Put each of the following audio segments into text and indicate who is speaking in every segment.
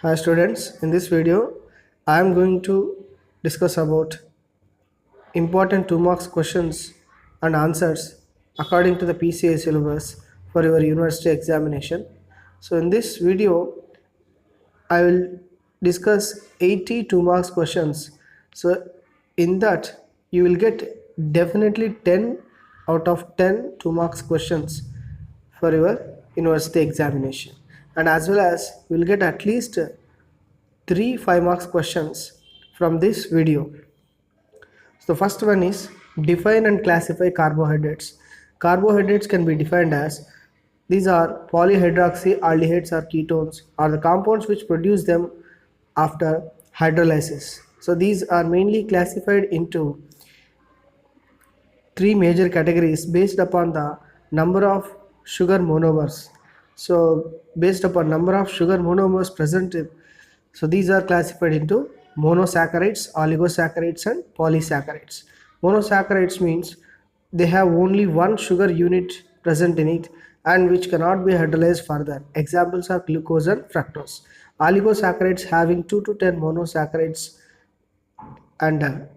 Speaker 1: Hi students, in this video I am going to discuss about important 2 marks questions and answers according to the PCA syllabus for your university examination. So in this video I will discuss 80 2 marks questions. So in that you will get definitely 10 out of 10 2 marks questions for your university examination, and as well as you will get at least 3 5 marks questions from this video. So first one is define and classify carbohydrates. Carbohydrates can be defined as these are polyhydroxyaldehydes or ketones are the compounds which produce them after hydrolysis. So these are mainly classified into three major categories based upon the number of sugar monomers. So based upon number of sugar monomers present, so these are classified into monosaccharides, oligosaccharides and polysaccharides. Monosaccharides means they have only one sugar unit present in it and which cannot be hydrolyzed further. Examples are glucose and fructose. Oligosaccharides having 2 to 10 monosaccharides, and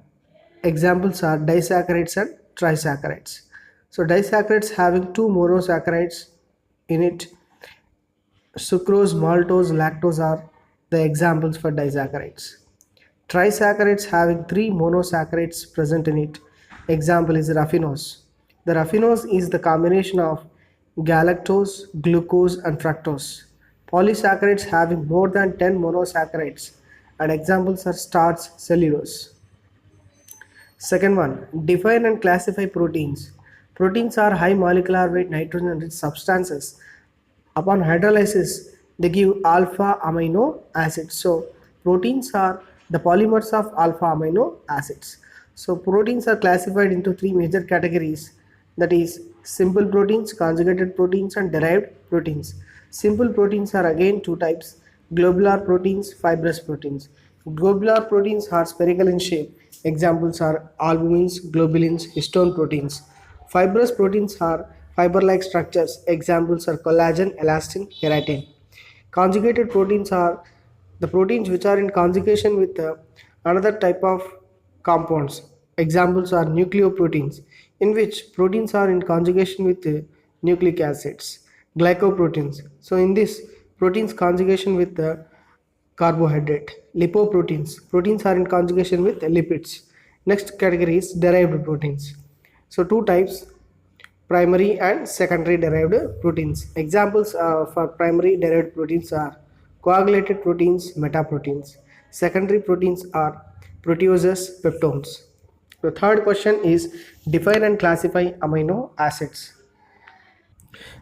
Speaker 1: examples are disaccharides and trisaccharides. So disaccharides having two monosaccharides in it. Sucrose, maltose, lactose are the examples for disaccharides. Trisaccharides having three monosaccharides present in it. Example is raffinose. The raffinose is the combination of galactose, glucose and fructose. Polysaccharides having more than 10 monosaccharides, and examples are starch, cellulose. Second one, define and classify proteins. Proteins are high molecular weight nitrogen rich substances. Upon hydrolysis, they give alpha amino acids. So, proteins are the polymers of alpha amino acids. So, proteins are classified into three major categories, that is, simple proteins, conjugated proteins, and derived proteins. Simple proteins are again two types: globular proteins, fibrous proteins. Globular proteins are spherical in shape. Examples are albumins, globulins, histone proteins. Fibrous proteins are fiber-like structures. Examples are collagen, elastin, keratin. Conjugated proteins are the proteins which are in conjugation with another type of compounds. Examples are nucleoproteins, in which proteins are in conjugation with nucleic acids. Glycoproteins. So in this, proteins conjugation with the carbohydrate. Lipoproteins, proteins are in conjugation with lipids. Next category is derived proteins. So two types: primary and secondary derived proteins. Examples for primary derived proteins are coagulated proteins, metaproteins. Secondary proteins are proteases, peptones. The third question is define and classify amino acids.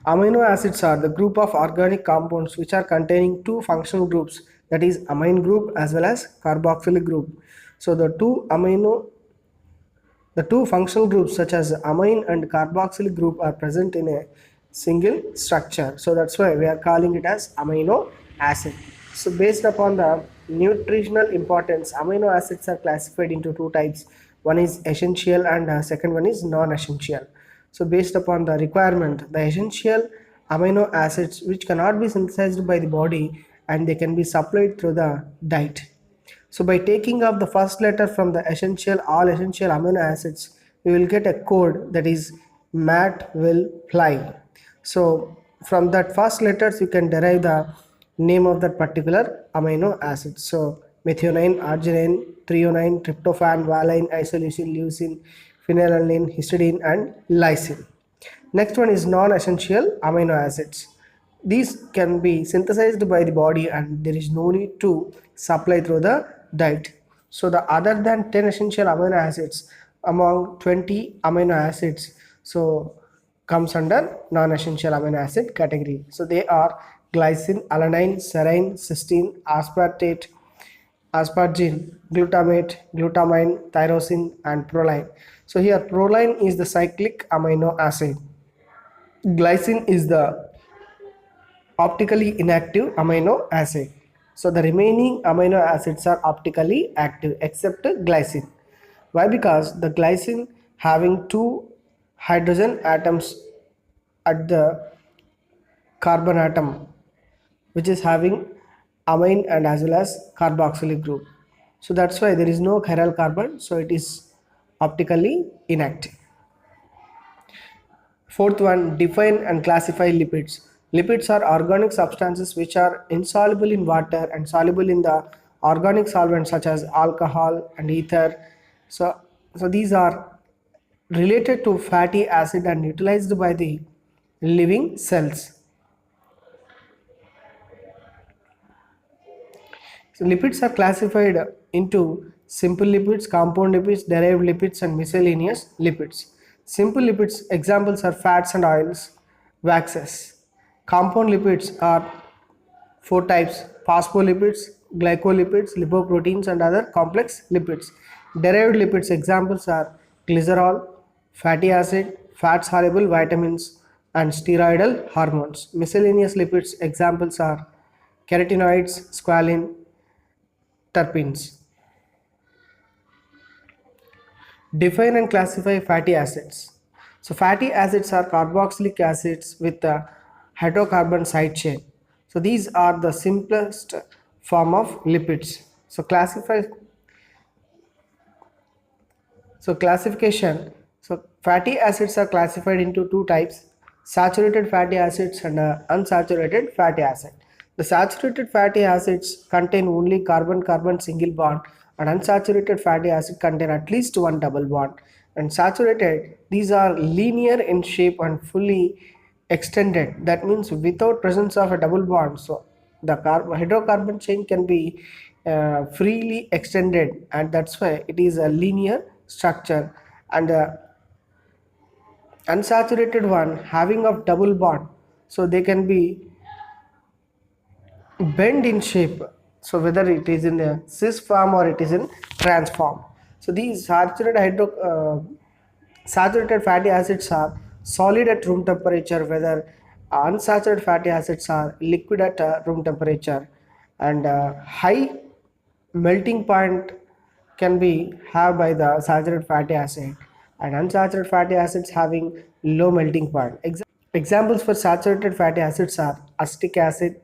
Speaker 1: Amino acids are the group of organic compounds which are containing two functional groups, that is amine group as well as carboxylic group. So the two functional groups such as amine and carboxylic group are present in a single structure. So that's why we are calling it as amino acid. So based upon the nutritional importance, amino acids are classified into two types. One is essential and second one is non-essential. So based upon the requirement, the essential amino acids which cannot be synthesized by the body and they can be supplied through the diet. So by taking off the first letter from the all essential amino acids, we will get a code, that is MAT will fly. So from that first letters you can derive the name of that particular amino acid. So methionine, arginine, threonine, tryptophan, valine, isoleucine, leucine, phenylalanine, histidine and lysine. Next one is non-essential amino acids. These can be synthesized by the body and there is no need to supply through the diet. So the other than 10 essential amino acids among 20 amino acids, so comes under non-essential amino acid category. So they are glycine, alanine, serine, cysteine, aspartate, aspargine, glutamate, glutamine, tyrosine and proline. So here proline is the cyclic amino acid. Glycine is the optically inactive amino acid. So the remaining amino acids are optically active except glycine. Why? Because the glycine having two hydrogen atoms at the carbon atom, which is having amine and as well as carboxylic group. So that's why there is no chiral carbon, so it is optically inactive. Fourth one, define and classify lipids. Lipids are organic substances which are insoluble in water and soluble in the organic solvents such as alcohol and ether. So these are related to fatty acid and utilized by the living cells. So lipids are classified into simple lipids, compound lipids, derived lipids and miscellaneous lipids. Simple lipids examples are fats and oils, waxes. Compound lipids are four types: phospholipids, glycolipids, lipoproteins and other complex lipids. Derived lipids examples are glycerol, fatty acid, fat soluble vitamins and steroidal hormones. Miscellaneous lipids examples are carotenoids, squalene, terpenes. Define and classify fatty acids. So fatty acids are carboxylic acids with a hydrocarbon side chain. So these are the simplest form of lipids. So classification. So fatty acids are classified into two types: saturated fatty acids and unsaturated fatty acid. The saturated fatty acids contain only carbon-carbon single bond, and unsaturated fatty acid contain at least one double bond. And saturated, these are linear in shape and fully extended. That means without presence of a double bond. So the hydrocarbon chain can be freely extended, and that's why it is a linear structure. And the unsaturated one having a double bond, so they can be bend in shape, so whether it is in a cis form or it is in trans form. So these saturated fatty acids are solid at room temperature, whether unsaturated fatty acids are liquid at room temperature, and high melting point can be have by the saturated fatty acid, and unsaturated fatty acids having low melting point. Examples for saturated fatty acids are acetic acid,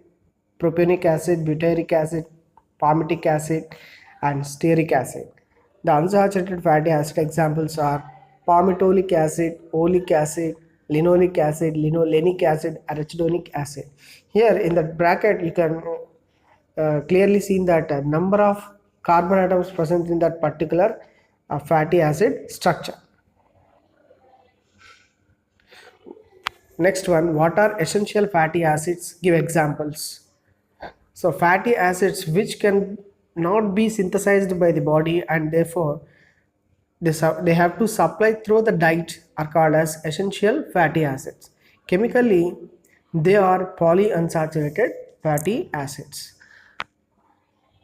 Speaker 1: propionic acid, butyric acid, palmitic acid and stearic acid. The unsaturated fatty acid examples are palmitoleic acid, oleic acid, linoleic acid, linolenic acid, arachidonic acid. Here in the bracket you can clearly see that a number of carbon atoms present in that particular fatty acid structure. Next one, what are essential fatty acids? Give examples. So fatty acids which can not be synthesized by the body and therefore they have to supply through the diet are called as essential fatty acids. Chemically, they are polyunsaturated fatty acids.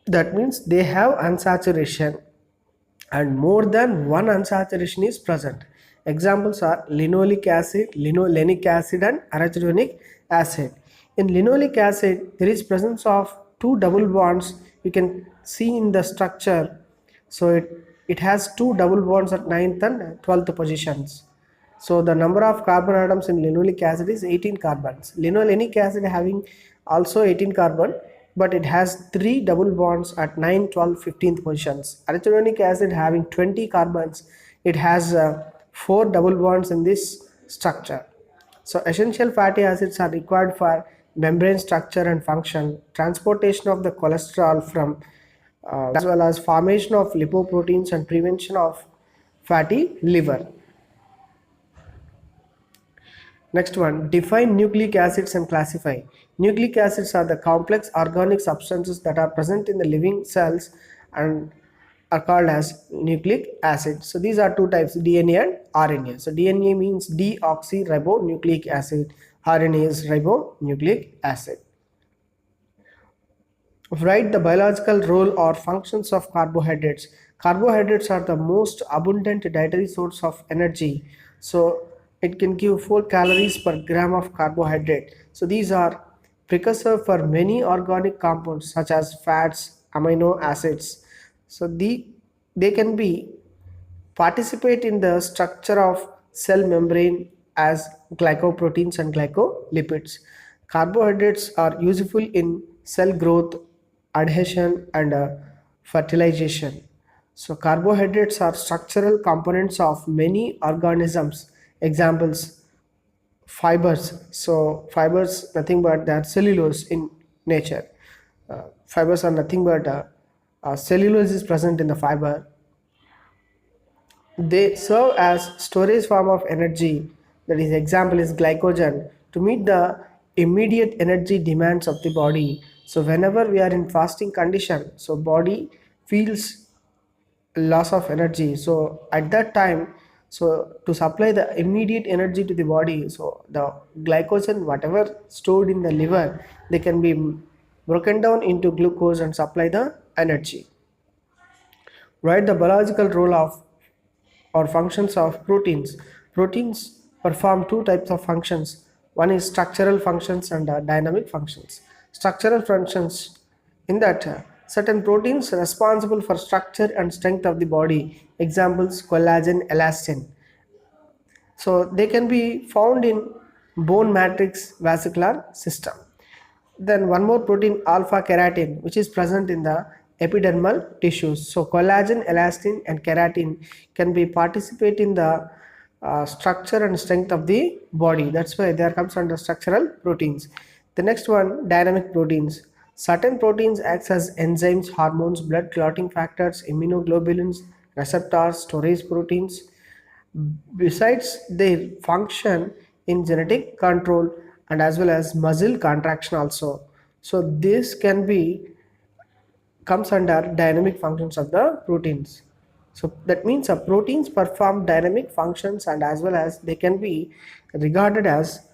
Speaker 1: That means they have unsaturation and more than one unsaturation is present. Examples are linoleic acid, linolenic acid and arachidonic acid. In linoleic acid, there is presence of two double bonds. You can see in the structure. So it has two double bonds at 9th and 12th positions. So the number of carbon atoms in linoleic acid is 18 carbons. Linolenic acid having also 18 carbon, but it has 3 double bonds at 9, 12, 15th positions. Arachidonic acid having 20 carbons, it has 4 double bonds in this structure. So essential fatty acids are required for membrane structure and function, transportation of the cholesterol from as well as formation of lipoproteins and prevention of fatty liver. Next one, define nucleic acids and classify. Nucleic acids are the complex organic substances that are present in the living cells and are called as nucleic acids. So these are two types, DNA and RNA. So DNA means deoxyribonucleic acid, RNA is ribonucleic acid. Write the biological role or functions of carbohydrates. Carbohydrates are the most abundant dietary source of energy. So it can give 4 calories per gram of carbohydrate. So these are precursor for many organic compounds such as fats, amino acids. So they can be participate in the structure of cell membrane as glycoproteins and glycolipids. Carbohydrates are useful in cell growth adhesion, and fertilization. So carbohydrates are structural components of many organisms. Examples: fibers. So fibers nothing but they are cellulose in nature. Fibers are nothing but cellulose is present in the fiber. They serve as storage form of energy. That is, example is glycogen to meet the immediate energy demands of the body. So whenever we are in fasting condition, so body feels loss of energy. So at that time, so to supply the immediate energy to the body, so the glycogen whatever stored in the liver, they can be broken down into glucose and supply the energy. Write the biological role of or functions of proteins. Proteins perform two types of functions. One is structural functions and dynamic functions. Structural functions, in that certain proteins responsible for structure and strength of the body. Examples: collagen, elastin. So they can be found in bone matrix vascular system. Then one more protein, alpha keratin, which is present in the epidermal tissues. So collagen, elastin, and keratin can be participate in the structure and strength of the body. That's why there comes under structural proteins. The next one, dynamic proteins. Certain proteins acts as enzymes, hormones, blood clotting factors, immunoglobulins, receptors, storage proteins. Besides their function in genetic control and as well as muscle contraction also. So this can be comes under dynamic functions of the proteins. So that means proteins perform dynamic functions and as well as they can be regarded as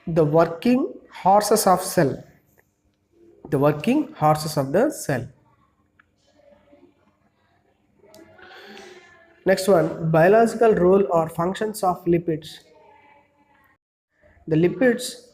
Speaker 1: the working horses of cell. The working horses of the cell. Next one, biological role or functions of lipids. The lipids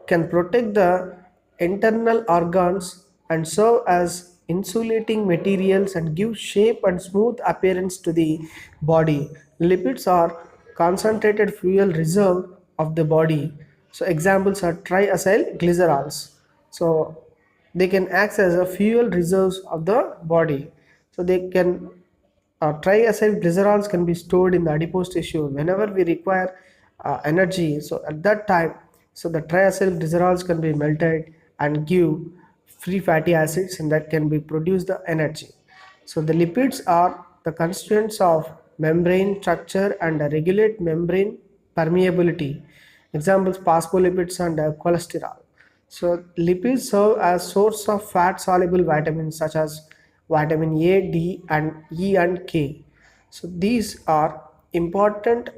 Speaker 1: can protect the internal organs and serve as insulating materials and give shape and smooth appearance to the body. Lipids are concentrated fuel reserve of the body. So examples are triacyl glycerols. So they can act as a fuel reserves of the body. So they can triacyl glycerols can be stored in the adipose tissue whenever we require energy. So at that time, so the triacyl glycerols can be melted and give free fatty acids, and that can be produce the energy. So the lipids are the constituents of membrane structure and regulate membrane permeability. Examples: phospholipids and cholesterol. So lipids serve as source of fat soluble vitamins such as vitamin A, D, and E and K. So these are important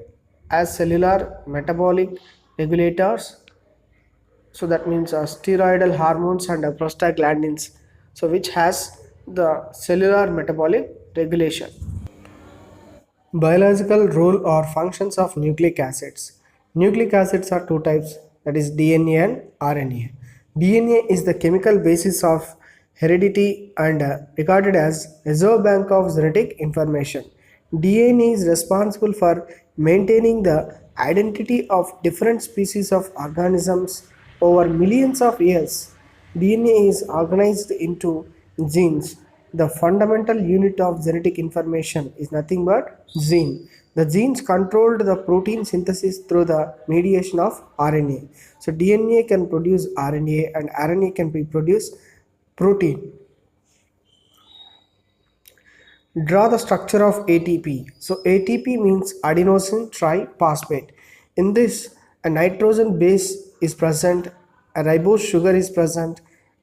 Speaker 1: as cellular metabolic regulators. So that means steroidal hormones and prostaglandins. So which has the cellular metabolic regulation. Biological role or functions of nucleic acids. Nucleic acids are two types, that is DNA and RNA. DNA is the chemical basis of heredity and regarded as reserve bank of genetic information. DNA is responsible for maintaining the identity of different species of organisms over millions of years. DNA is organized into genes. The fundamental unit of genetic information is nothing but gene. The genes controlled the protein synthesis through the mediation of RNA. So DNA can produce RNA and RNA can be produce protein. Draw the structure of ATP. So ATP means adenosine triphosphate. In this, a nitrogen base is present, a ribose sugar is present,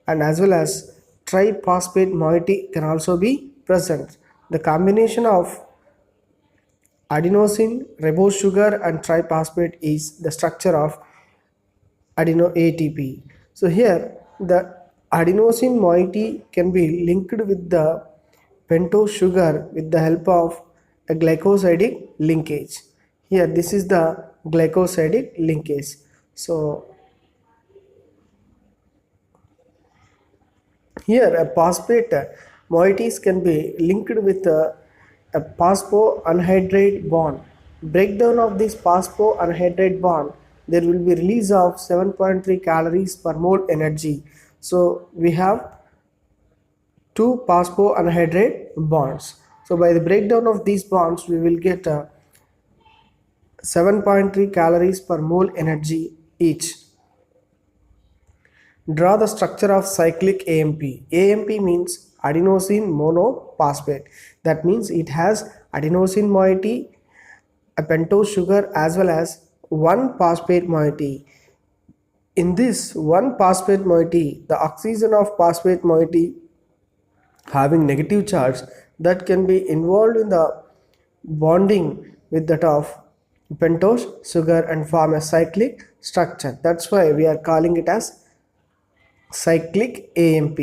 Speaker 1: and as well as triphosphate moiety can also be present. The combination of adenosine, ribose sugar, and triphosphate is the structure of adeno ATP. So here the adenosine moiety can be linked with the pentose sugar with the help of a glycosidic linkage. Here this is the glycosidic linkage. So here a phosphate moieties can be linked with a phosphoanhydride bond. Breakdown of this phosphoanhydride bond, there will be release of 7.3 calories per mole energy. So we have two phosphoanhydrate bonds. So by the breakdown of these bonds, we will get 7.3 calories per mole energy each. Draw the structure of cyclic AMP. AMP means adenosine monophosphate. That means it has adenosine moiety, a pentose sugar, as well as one phosphate moiety. In this one phosphate moiety, the oxygen of phosphate moiety having negative charge that can be involved in the bonding with that of pentose sugar and form a cyclic structure. That's why we are calling it as cyclic AMP.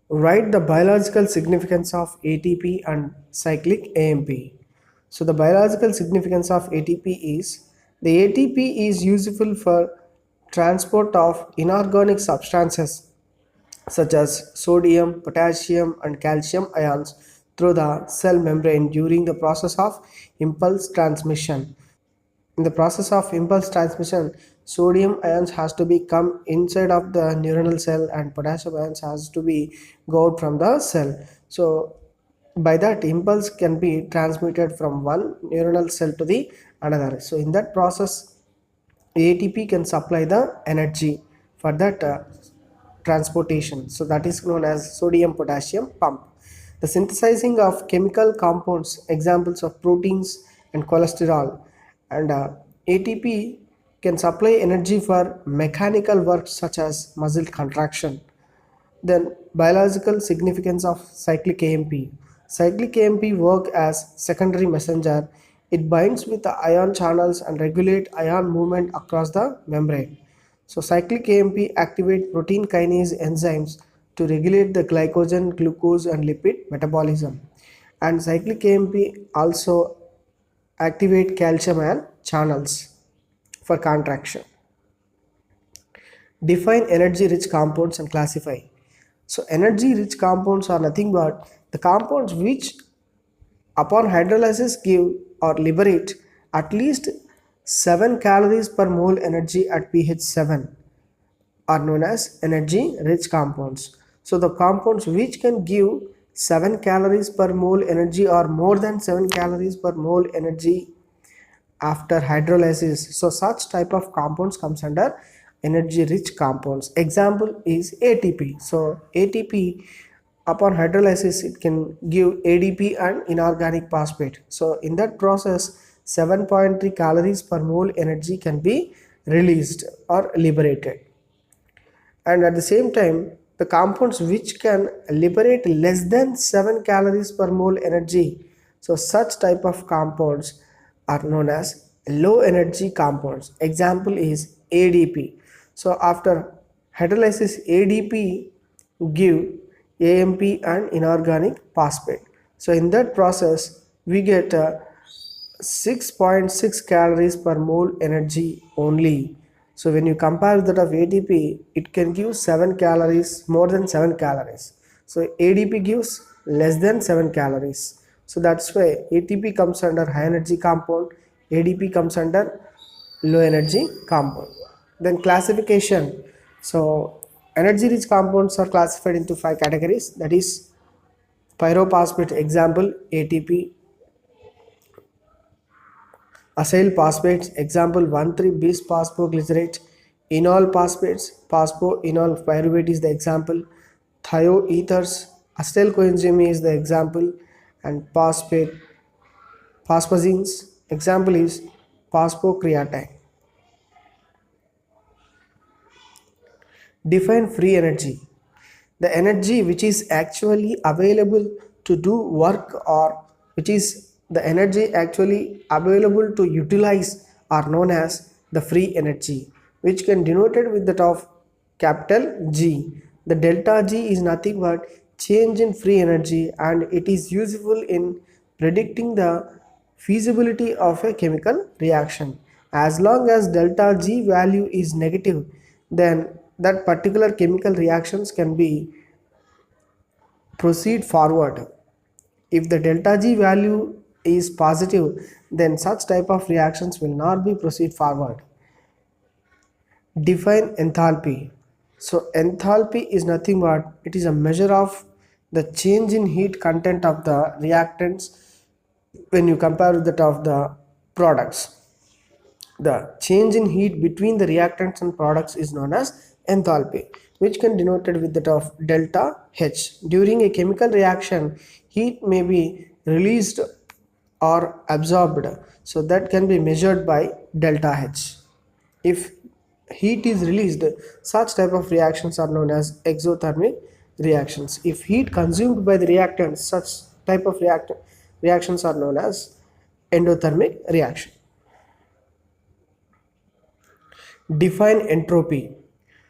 Speaker 1: Write the biological significance of ATP and cyclic AMP. So the biological significance of ATP is the ATP is useful for transport of inorganic substances such as sodium, potassium and calcium ions through the cell membrane during the process of impulse transmission. In the process of impulse transmission, sodium ions has to be come inside of the neuronal cell and potassium ions has to be go out from the cell. So by that, impulse can be transmitted from one neuronal cell to the another. So in that process, ATP can supply the energy for that transportation. So that is known as sodium potassium pump. The synthesizing of chemical compounds, examples of proteins and cholesterol, and ATP can supply energy for mechanical work such as muscle contraction. Then biological significance of cyclic AMP. Cyclic AMP work as secondary messenger. It binds with the ion channels and regulate ion movement across the membrane. So cyclic AMP activate protein kinase enzymes to regulate the glycogen, glucose and lipid metabolism. And cyclic AMP also activate calcium ion channels for contraction. Define energy rich compounds and classify. So energy rich compounds are nothing but the compounds which upon hydrolysis give or liberate at least 7 calories per mole energy at pH 7 are known as energy rich compounds. So the compounds which can give 7 calories per mole energy or more than 7 calories per mole energy after hydrolysis, so such type of compounds comes under energy rich compounds. Example is ATP. So ATP upon hydrolysis it can give ADP and inorganic phosphate. So in that process 7.3 calories per mole energy can be released or liberated. And at the same time the compounds which can liberate less than 7 calories per mole energy, so such type of compounds are known as low energy compounds. Example is ADP. So after hydrolysis ADP give AMP and inorganic phosphate. So in that process we get 6.6 calories per mole energy only. So when you compare that of ATP, it can give 7 calories, more than 7 calories. So ADP gives less than 7 calories. So that's why ATP comes under high energy compound, ADP comes under low energy compound. Then classification. So energy rich compounds are classified into 5 categories, that is pyrophosphate, example ATP. Acyl phosphates, example 1,3-bis phosphoglycerate. Enol phosphates, phosphoenol pyruvate is the example. Thioethers, acetyl coenzyme is the example. And phosphate phosphazines, example is phosphocreatine. Define free energy. The energy which is actually available to do work, or which is the energy actually available to utilize, are known as the free energy, which can denoted with that of capital G. The delta G is nothing but change in free energy, and it is useful in predicting the feasibility of a chemical reaction. As long as delta G value is negative, then that particular chemical reactions can be proceed forward. If the delta G value is positive, then such type of reactions will not be proceed forward. Define enthalpy. So enthalpy is nothing but it is a measure of the change in heat content of the reactants when you compare with that of the products. The change in heat between the reactants and products is known as enthalpy, which can be denoted with that of delta H. During a chemical reaction, heat may be released or absorbed, so that can be measured by delta H. If heat is released, such type of reactions are known as exothermic reactions. If heat consumed by the reactants, such type of reactions are known as endothermic reaction. Define entropy.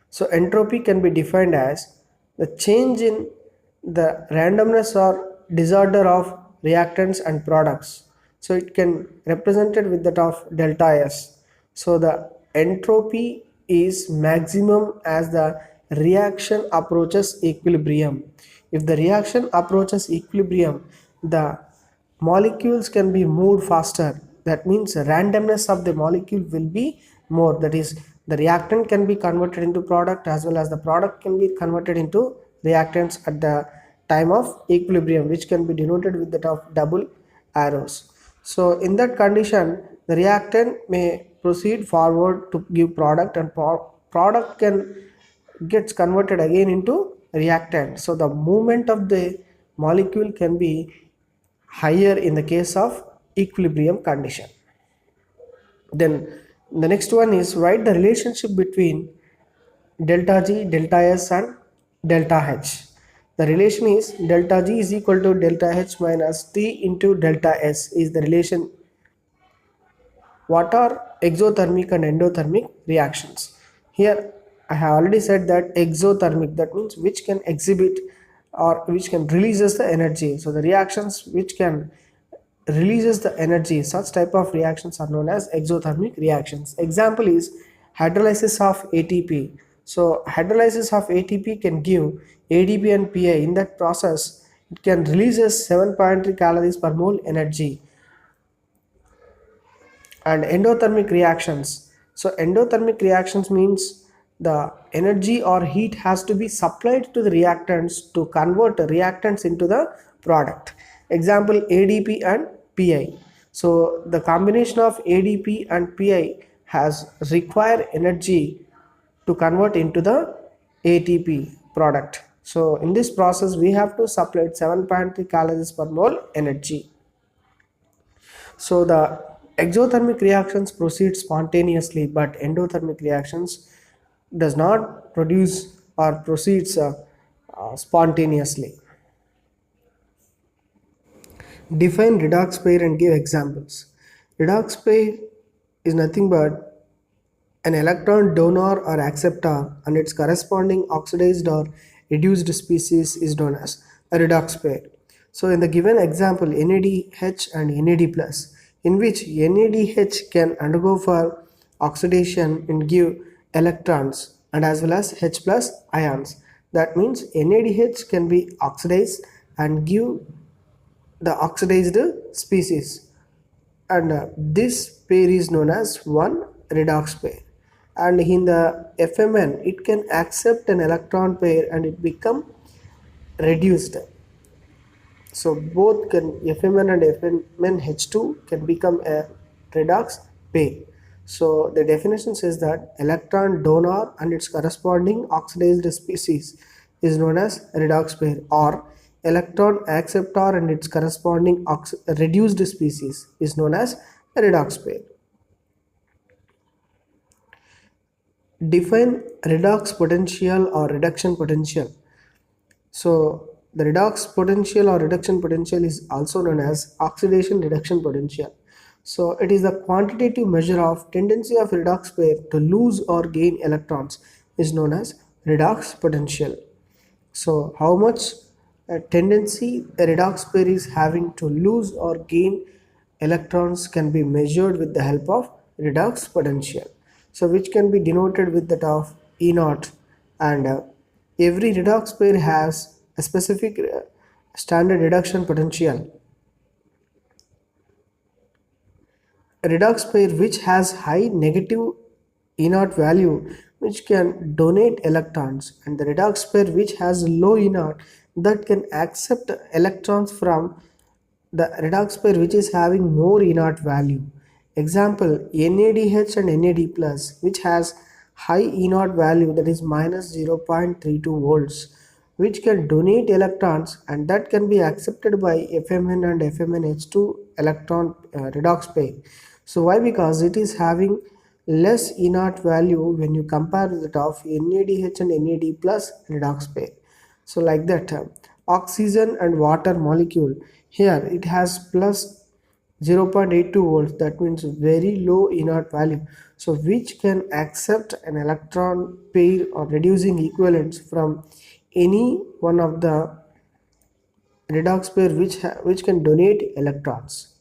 Speaker 1: So entropy can be defined as the change in the randomness or disorder of reactants and products. So it can represented with that of delta S. So the entropy is maximum as the reaction approaches equilibrium. If the reaction approaches equilibrium, the molecules can be moved faster. That means randomness of the molecule will be more. That is, the reactant can be converted into product as well as the product can be converted into reactants at the time of equilibrium, which can be denoted with that of double arrows. So in that condition, the reactant may proceed forward to give product, and product can gets converted again into reactant. So the movement of the molecule can be higher in the case of equilibrium condition. Then the next one is write the relationship between delta G, delta S and delta H. The relation is delta G is equal to delta H minus T into delta S is the relation. What are exothermic and endothermic reactions? Here I have already said that exothermic, that means which can exhibit or which can releases the energy. So the reactions which can releases the energy, such type of reactions are known as exothermic reactions. Example is hydrolysis of ATP. So hydrolysis of ATP can give ADP and PA. In that process it can releases 7.3 calories per mole energy. And endothermic reactions, so endothermic reactions means the energy or heat has to be supplied to the reactants to convert the reactants into the product. Example ADP and PI. So the combination of ADP and PI has require energy to convert into the ATP product. So in this process we have to supply 7.3 calories per mole energy. So the exothermic reactions proceed spontaneously, but endothermic reactions does not produce or proceeds spontaneously. Define redox pair and give examples. Redox pair is nothing but an electron donor or acceptor and its corresponding oxidized or reduced species is known as a redox pair. So in the given example NADH and NAD plus, in which NADH can undergo for oxidation and give electrons and as well as H plus ions. That means NADH can be oxidized and give the oxidized species, and this pair is known as one redox pair. And in the FMN it can accept an electron pair and it become reduced. So both can FMN and FMNH2 can become a redox pair. So the definition says that electron donor and its corresponding oxidized species is known as redox pair, or electron acceptor and its corresponding reduced species is known as a redox pair. Define redox potential or reduction potential. So the redox potential or reduction potential is also known as oxidation reduction potential. So it is the quantitative measure of tendency of redox pair to lose or gain electrons is known as redox potential. So how much tendency a redox pair is having to lose or gain electrons can be measured with the help of redox potential. So which can be denoted with that of E naught, and every redox pair has a specific standard reduction potential. A redox pair which has high negative E naught value which can donate electrons, and the redox pair which has low inert that can accept electrons from the redox pair which is having more inert value. Example, NADH and NAD plus which has high inert value, that is minus 0.32 volts, which can donate electrons, and that can be accepted by FMN and FMNH2 electron redox pair. So why? Because it is having less inert value when you compare that of NADH and NAD plus redox pair. So like that, oxygen and water molecule, here it has plus 0.82 volts, that means very low inert value, so which can accept an electron pair or reducing equivalents from any one of the redox pair which can donate electrons.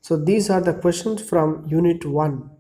Speaker 1: So these are the questions from unit 1.